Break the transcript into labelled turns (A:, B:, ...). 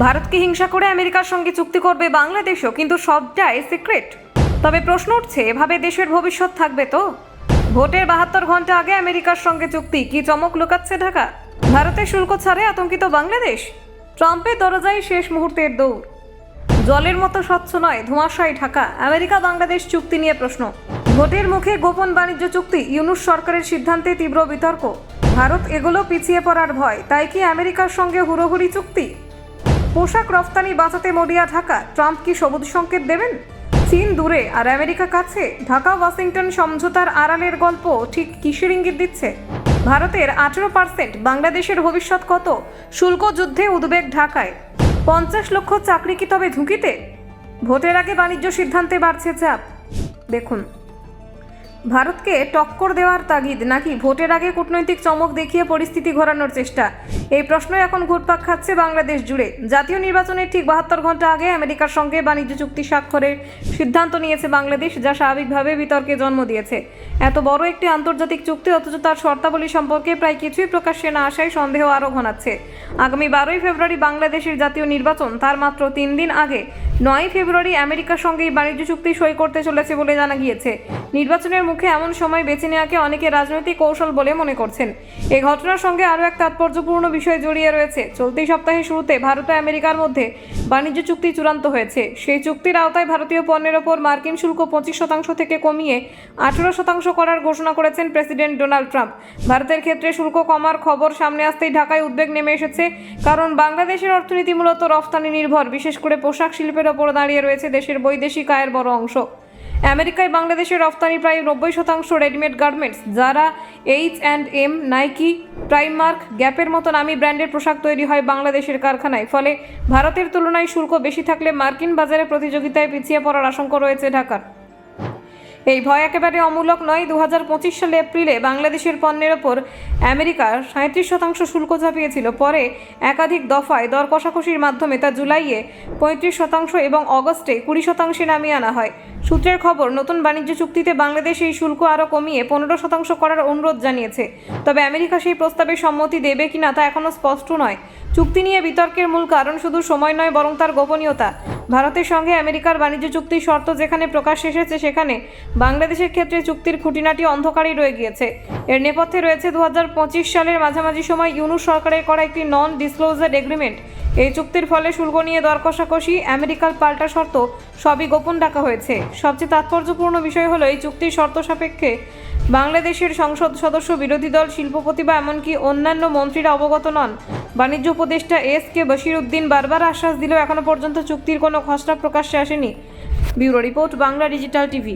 A: ভারতকে হিংসা করে আমেরিকার সঙ্গে চুক্তি করবে বাংলাদেশও, কিন্তু সবটাই সিক্রেট। তবে প্রশ্ন উঠছে, এভাবে দেশের ভবিষ্যৎ থাকবে তো? ভোটের 72 ঘন্টা আগে আমেরিকার সঙ্গে চুক্তি, কি চমক লুকাচ্ছে ঢাকা? ভারতের শুল্ক ছাড়ে আতঙ্কিত বাংলাদেশ, ট্রাম্পের দরজায় শেষ মুহূর্তের দৌড়। জলের মতো স্বচ্ছ নয়, ধোঁয়াশায় ঢাকা। আমেরিকা বাংলাদেশ চুক্তি নিয়ে প্রশ্ন। ভোটের মুখে গোপন বাণিজ্য চুক্তি, ইউনূস সরকারের সিদ্ধান্তে তীব্র বিতর্ক। ভারত এগুলো পিছিয়ে পড়ার ভয়, তাই কি আমেরিকার সঙ্গে হুড়োহুড়ি চুক্তি? পোশাক রফতানি বাঁচাতে মরিয়া ঢাকা, ট্রাম্প কি সবুজ সংকেত দেবেন? চীন দূরে আর আমেরিকা কাছে, ঢাকা ওয়াশিংটন সমঝোতার আড়ালের গল্প ঠিক কিসের ইঙ্গিত দিচ্ছে? ভারতের 18%, বাংলাদেশের ভবিষ্যৎ কত? শুল্ক যুদ্ধে উদ্বেগ ঢাকায়। 50 লক্ষ চাকরি কি তবে ঝুঁকিতে? ভোটের আগে বাণিজ্য সিদ্ধান্তে বাড়ছে চাপ। দেখুন, ভারতকে টক্কর দেওয়ার তাগিদ নাকি ভোটের আগে কূটনৈতিক চমক দেখিয়ে পরিস্থিতি ঘোরানোর চেষ্টা? এই প্রশ্নই এখন ঘুরপাক খাচ্ছে বাংলাদেশ জুড়ে। জাতীয় নির্বাচনের ঠিক 72 ঘন্টা আগে আমেরিকার সঙ্গে বাণিজ্য চুক্তি স্বাক্ষরের সিদ্ধান্ত নিয়েছে বাংলাদেশ, যা স্বাভাবিকভাবে বিতর্কে জন্ম দিয়েছে। এত বড় একটি আন্তর্জাতিক চুক্তি, অথচ তার শর্তাবলী সম্পর্কে প্রায় কিছুই প্রকাশ্যে না আসায় সন্দেহ আরও ঘনাচ্ছে। আগামী 12ই ফেব্রুয়ারি বাংলাদেশের জাতীয় নির্বাচন, তার মাত্র 3 দিন আগে 9ই ফেব্রুয়ারি আমেরিকার সঙ্গে এই বাণিজ্য চুক্তি সই করতে চলেছে বলে জানা গিয়েছে। নির্বাচনের মুখে এমন সময় বেছে নেওয়াকে অনেকে রাজনৈতিক কৌশল বলে মনে করছেন। এই ঘটনার সঙ্গে আরও এক তাৎপর্যপূর্ণ বিষয় জড়িয়ে রয়েছে। চলতি সপ্তাহের শুরুতে ভারত ও আমেরিকার মধ্যে বাণিজ্য চুক্তি চূড়ান্ত হয়েছে। সেই চুক্তির আওতায় ভারতীয় পণ্যের ওপর মার্কিন শুল্ক 25% থেকে কমিয়ে 18% করার ঘোষণা করেছেন প্রেসিডেন্ট ডোনাল্ড ট্রাম্প। ভারতের ক্ষেত্রে শুল্ক কমার খবর সামনে আসতেই ঢাকায় উদ্বেগ নেমে এসেছে, কারণ বাংলাদেশের অর্থনীতি মূলত রফতানি নির্ভর। বিশেষ করে পোশাক শিল্পের ওপর দাঁড়িয়ে রয়েছে দেশের বৈদেশিক আয়ের বড় অংশ। আমেরিকায় বাংলাদেশের রফতানি প্রায় 90%। রেডিমেড গার্মেন্টস, যারা H&M, নাইকি, প্রাইমার্ক, গ্যাপের মতো নামী ব্র্যান্ডের পোশাক তৈরি হয় বাংলাদেশের কারখানায়। ফলে ভারতের তুলনায় শুল্ক বেশি থাকলে মার্কিন বাজারে প্রতিযোগিতায় পিছিয়ে পড়ার আশঙ্কা রয়েছে ঢাকার। এই ভয় একেবারে অমূলক নয়। 2025 সালে এপ্রিলে বাংলাদেশের পণ্যের ওপর আমেরিকা 37% শুল্ক চাপিয়েছিল। পরে একাধিক দফায় দর কষাকষির মাধ্যমে তা জুলাইয়ে 35% এবং অগস্টে 20% নামিয়ে আনা হয়। সূত্রের খবর, নতুন বাণিজ্য চুক্তিতে বাংলাদেশ এই শুল্ক আরও কমিয়ে 15% করার অনুরোধ জানিয়েছে। তবে আমেরিকা সেই প্রস্তাবে সম্মতি দেবে কিনা তা এখনও স্পষ্ট নয়। চুক্তি নিয়ে বিতর্কের মূল কারণ শুধু সময় নয়, বরং তার গোপনীয়তা। ভারতের সঙ্গে আমেরিকার বাণিজ্য চুক্তির শর্ত যেখানে প্রকাশ্যে এসেছে, সেখানে বাংলাদেশের ক্ষেত্রে চুক্তির খুঁটিনাটি অন্ধকারই রয়ে গিয়েছে। এর নেপথ্যে রয়েছে 2025 সালের মাঝামাঝি সময় ইউনূস সরকারের করা একটি নন ডিসক্লোজার এগ্রিমেন্ট। এই চুক্তির ফলে শুল্ক নিয়ে দর কষাকষি, আমেরিকার পাল্টা শর্ত সবই গোপন রাখা হয়েছে। সবচেয়ে তাৎপর্যপূর্ণ বিষয় হলো, এই চুক্তির শর্ত সাপেক্ষে বাংলাদেশের সংসদ সদস্য, বিরোধী দল, শিল্পপতি বা এমনকি অন্যান্য মন্ত্রীরা অবগত নন। বাণিজ্য উপদেষ্টা এস.কে বশির উদ্দিন বারবার আশ্বাস দিলেও এখনও পর্যন্ত চুক্তির কোনো খসড়া প্রকাশ্যে আসেনি। Bureau report, Bangla digital TV.